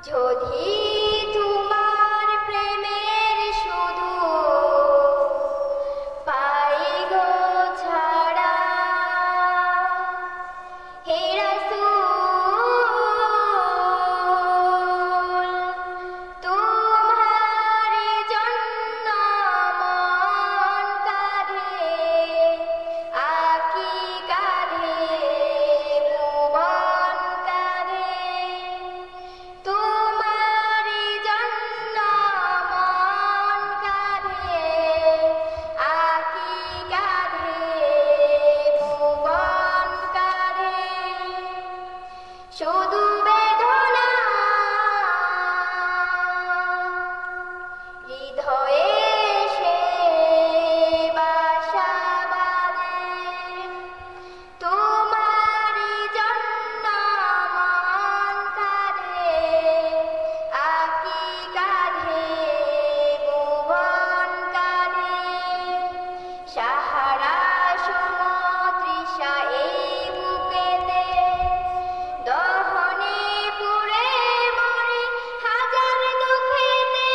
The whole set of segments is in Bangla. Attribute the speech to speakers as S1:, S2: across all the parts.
S1: যদি তোমার প্রেমের শুধু পাই গো ছাড়া, হে রাসূল তোমার জন্য মন কাঁদে, আঁখি কাঁদে, ভুবন কাঁদে। তোমার জন্য মন কাঁদে, আঁখি কাঁদে, ভুবন কাঁদে। শুধু বেদনা হৃদয়ে সে বাসা বাঁধে। তোমার জন্য মন কাঁদে, আঁখি কাঁদে, ভুবন কাঁদে। সাহারা সমতৃষা এই বুকেতে, দহনে পুড়ে মরে হাজার দুঃখেতে।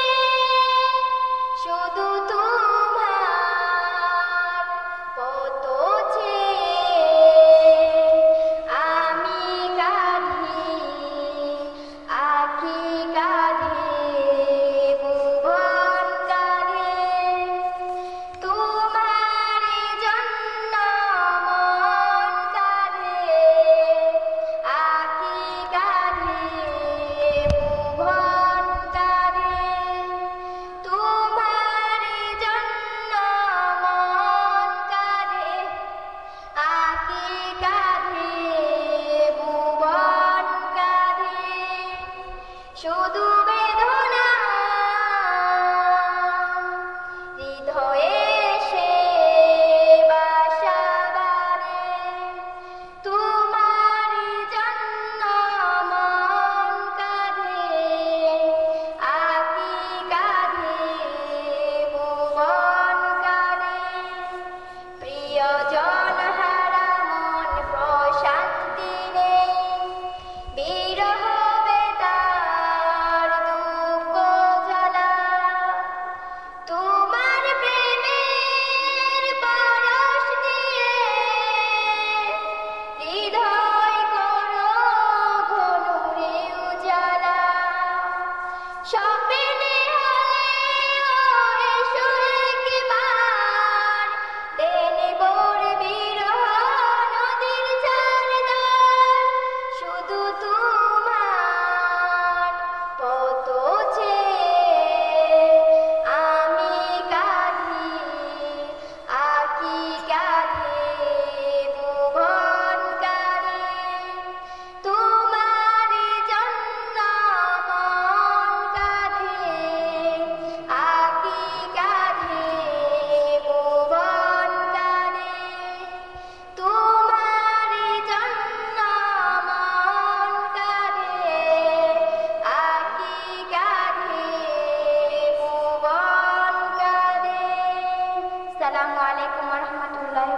S1: শুধু তোমার পথ চেয়ে আমি কাঁদি, আঁখি কাঁদে, ভুবন কাঁদে। তোমার জন্য মন কাঁদে, আঁখি কাঁদে, ভুবন কাঁদে। তোমার জন্য মন কাঁদে, আঁখি কাঁদে, ভুবন কাঁদে। শুধু বেদনা হৃদয়ে সে বাসা বাঁধে। তোমার জন্য মন কাঁদে, আঁখি কাঁদে, ভুবন কাঁদে। প্রিয়জন হারা মন প্রশান্তি নেই, বিরহ বেতার দুঃখ জ্বালা। তোমার প্রেমের পরশ দিয়ে হৃদয় করো ঘনুরে উজালা। স্বপ্নে হলেও এসো একবার, দেনে বোর বিরহ নদীর চারদার। শুধু তোমার পথ চেয়ে আমি কাঁদি, আঁখি কাঁদে, ভুবন কাঁদে। তোমার জন্য মন কাঁদে, আঁখি কাঁদে, ভুবন কাঁদে। তোমার জন্য মন কাঁদে, আঁখি কাঁদে, ভুবন কাঁদে। আসসালামু আলাইকুম ওয়া রাহমাতুল্লাহি।